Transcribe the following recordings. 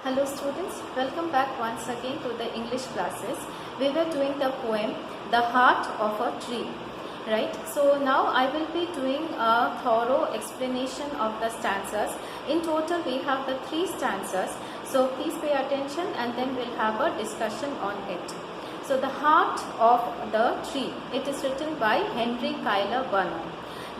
Hello students, welcome back once again to the English classes. We were doing the poem The Heart of a Tree, right? So now I will be doing a thorough explanation of the stanzas. In total we have the 3 stanzas, so please pay attention and then we'll have a discussion on it. So The Heart of the Tree, it is written by Henry Cuyler Bunner.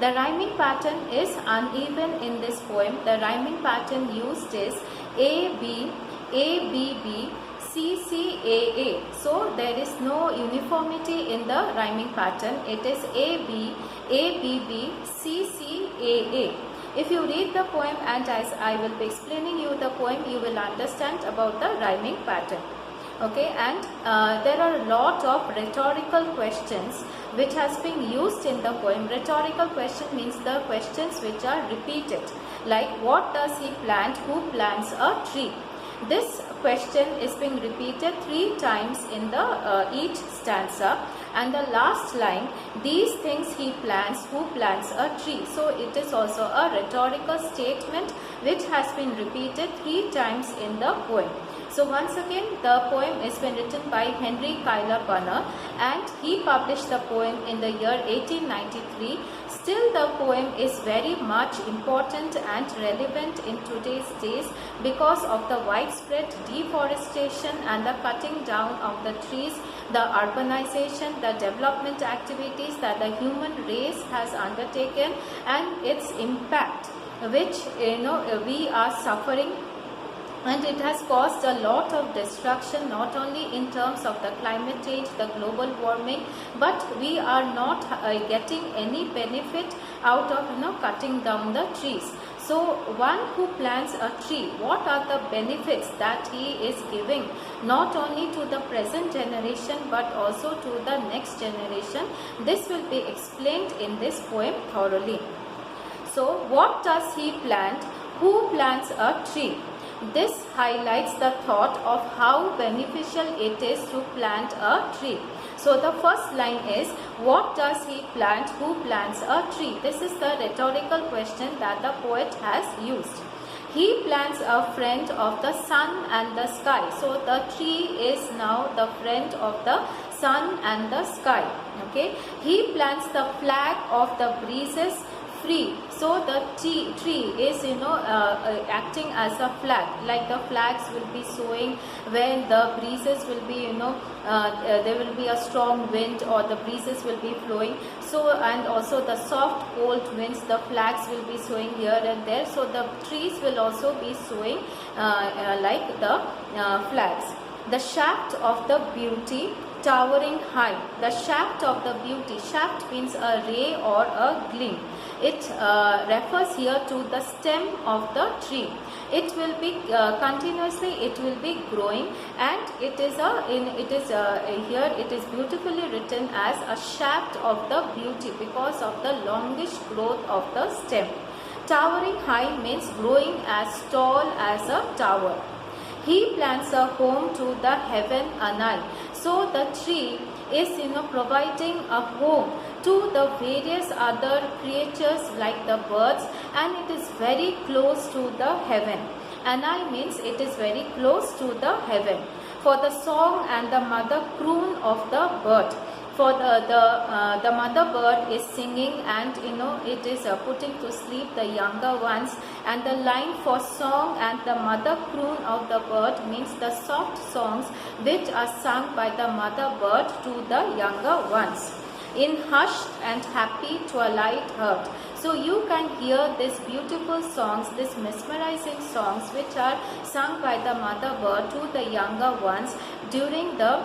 The rhyming pattern is uneven in this poem. The rhyming pattern used is A, B, A, B, B, C, C, A, A. So there is no uniformity in the rhyming pattern. It is A, B, A, B, B, C, C, A, A. If you read the poem and as I will be explaining you the poem, you will understand about the rhyming pattern. Okay, and there are a lot of rhetorical questions which has been used in the poem. Rhetorical question means the questions which are repeated, like what does he plant, who plants a tree. This question is being repeated 3 times in the each stanza, and the last line, these things he plants, who plants a tree. So it is also a rhetorical statement which has been repeated 3 times in the poem. So once again, the poem is been written by Henry Cuyler Bunner and he published the poem in the year 1893. Still the poem is very much important and relevant in today's days because of the widespread deforestation and the cutting down of the trees, the urbanization, the development activities that the human race has undertaken and its impact which we are suffering. And it has caused a lot of destruction, not only in terms of the climate change, the global warming, but we are not getting any benefit out of cutting down the trees. So one who plants a tree, what are the benefits that he is giving not only to the present generation but also to the next generation? This will be explained in this poem thoroughly. So what does he plant? Who plants a tree? This highlights the thought of how beneficial it is to plant a tree. So the first line is, what does he plant? Who plants a tree? This is the rhetorical question that the poet has used. He plants a friend of the sun and the sky. So the tree is now the friend of the sun and the sky. Okay. He plants the flag of the breezes free. So the tree is acting as a flag, like the flags will be swaying when the breezes will be there will be a strong wind or the breezes will be flowing. So and also the soft cold winds, the flags will be swaying here and there. So the trees will also be swaying like the flags. The shaft of the beauty towering high. The shaft of the beauty. Shaft means a ray or a gleam. It refers here to the stem of the tree. It will be continuously. It will be growing, and it is here. It is beautifully written as a shaft of the beauty because of the longish growth of the stem. Towering high means growing as tall as a tower. He plants a home to the heaven anigh. So the tree is providing a home to the various other creatures like the birds, and it is very close to the heaven. Anigh means it is very close to the heaven. For the song and the mother croon of the bird. For the mother bird is singing and it is putting to sleep the younger ones, and the line for song and the mother croon of the bird means the soft songs which are sung by the mother bird to the younger ones. In hushed and happy twilight heard. So you can hear these beautiful songs, these mesmerizing songs which are sung by the mother bird to the younger ones during the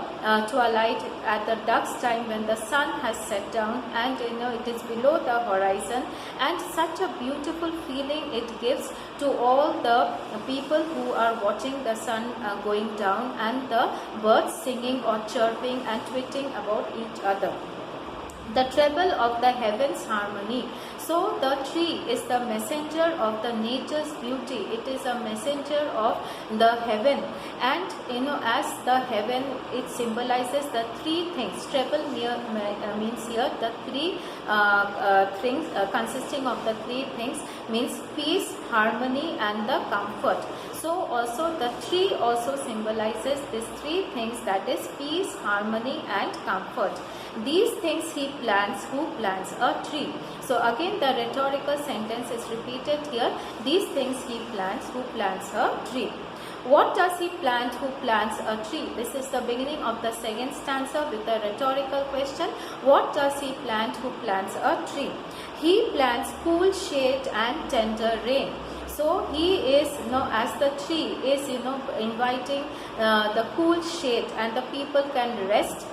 twilight at the dusk's time when the sun has set down and it is below the horizon, and such a beautiful feeling it gives to all the people who are watching the sun going down and the birds singing or chirping and tweeting about each other. The treble of the heavens harmony. So the tree is the messenger of the nature's beauty. It is a messenger of the heaven, and as the heaven, it symbolizes the 3 things. Treble means here the 3 things consisting of the 3 things means peace, harmony and the comfort. So also the tree also symbolizes these three things, that is peace, harmony and comfort. These things he plants. Who plants a tree? So again the rhetorical sentence is repeated here. These things he plants. Who plants a tree? What does he plant? Who plants a tree? This is the beginning of the second stanza with a rhetorical question. What does he plant? Who plants a tree? He plants cool shade and tender rain. So he is, as the tree is, inviting the cool shade, and the people can rest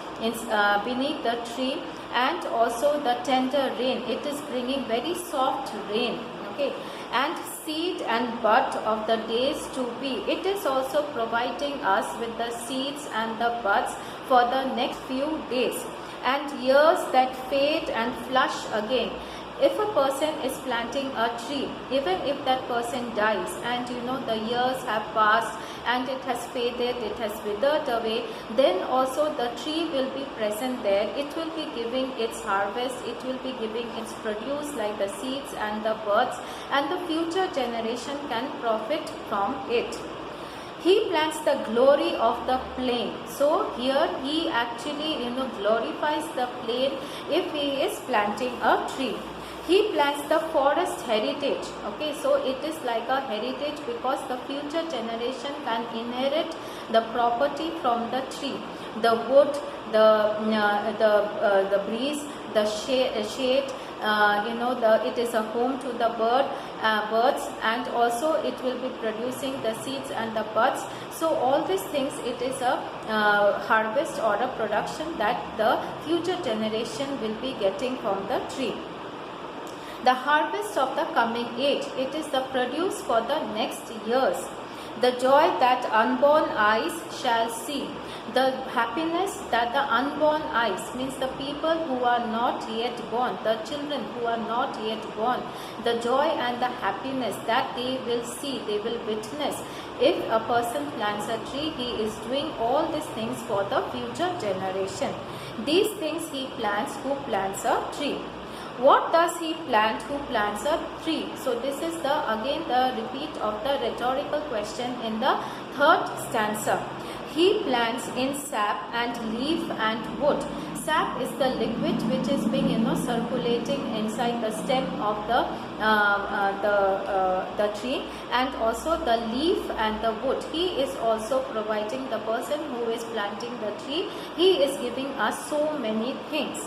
beneath the tree, and also the tender rain. It is bringing very soft rain. Okay, and seed and bud of the days to be. It is also providing us with the seeds and the buds for the next few days, and years that fade and flush again. If a person is planting a tree, even if that person dies and the years have passed and it has faded, it has withered away, then also the tree will be present there. It will be giving its harvest, it will be giving its produce like the seeds and the buds, and the future generation can profit from it. He plants the glory of the plain. So here he actually glorifies the plain if he is planting a tree. He plants the forest heritage. Okay, so it is like a heritage because the future generation can inherit the property from the tree, the wood, the breeze, the shade. It is a home to the birds, and also it will be producing the seeds and the buds. So all these things, it is a harvest or a production that the future generation will be getting from the tree. The harvest of the coming age, it is the produce for the next years. The joy that unborn eyes shall see. The happiness that the unborn eyes, means the people who are not yet born, the children who are not yet born, the joy and the happiness that they will see, they will witness. If a person plants a tree, he is doing all these things for the future generation. These things he plants. Who plants a tree? What does he plant? Who plants a tree? So this is again the repeat of the rhetorical question in the third stanza. He plants in sap and leaf and wood. Sap is the liquid which is being circulating inside the stem of the tree, and also the leaf and the wood. He is also providing, the person who is planting the tree, he is giving us so many things.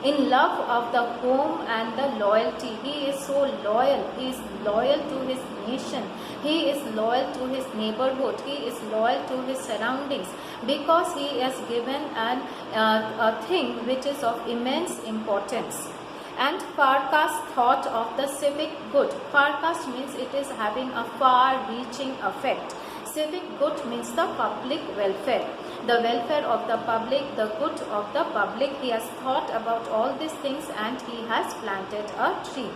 In love of the home and the loyalty, he is so loyal. He is loyal to his nation. He is loyal to his neighborhood. He is loyal to his surroundings, because he has given a thing which is of immense importance. And Farkas thought of the civic good. Farkas means it is having a far-reaching effect. Civic good means the public welfare. The welfare of the public, the good of the public. He has thought about all these things and he has planted a tree.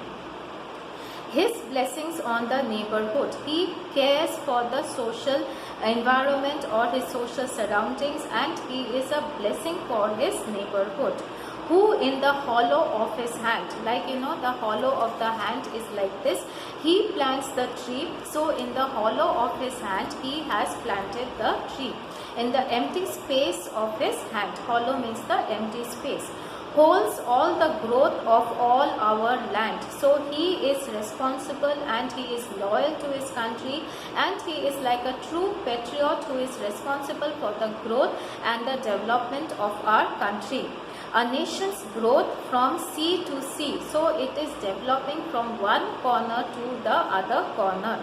His blessings on the neighborhood. He cares for the social environment or his social surroundings, and he is a blessing for his neighborhood. Who in the hollow of his hand, like the hollow of the hand is like this. He plants the tree, so in the hollow of his hand he has planted the tree. In the empty space of his hand, hollow means the empty space, holds all the growth of all our land. So he is responsible and he is loyal to his country, and he is like a true patriot who is responsible for the growth and the development of our country. A nation's growth from sea to sea. So it is developing from one corner to the other corner.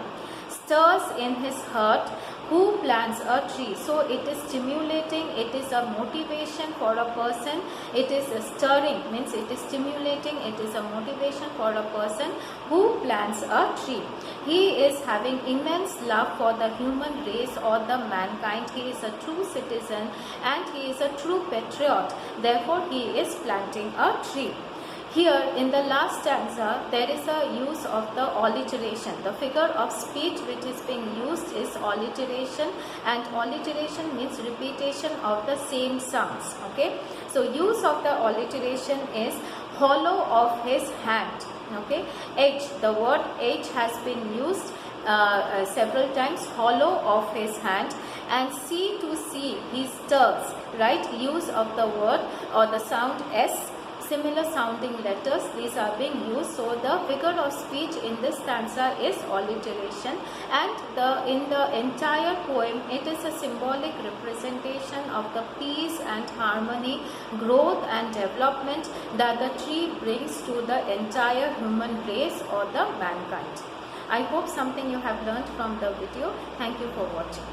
Stirs in his heart. Who plants a tree? So it is stimulating, it is a motivation for a person. It is a stirring, means it is stimulating, it is a motivation for a person who plants a tree. He is having immense love for the human race or the mankind. He is a true citizen and he is a true patriot. Therefore, he is planting a tree. Here in the last stanza, there is a use of the alliteration. The figure of speech which is being used is alliteration, and alliteration means repetition of the same sounds. Okay, so use of the alliteration is hollow of his hand. Okay, edge, the word edge has been used several times, hollow of his hand, and sea to sea he stirs, right? Use of the word or the sound S, similar sounding letters, these are being used. So the figure of speech in this stanza is alliteration, and in the entire poem it is a symbolic representation of the peace and harmony, growth and development that the tree brings to the entire human race or the mankind. I hope something you have learned from the video. Thank you for watching.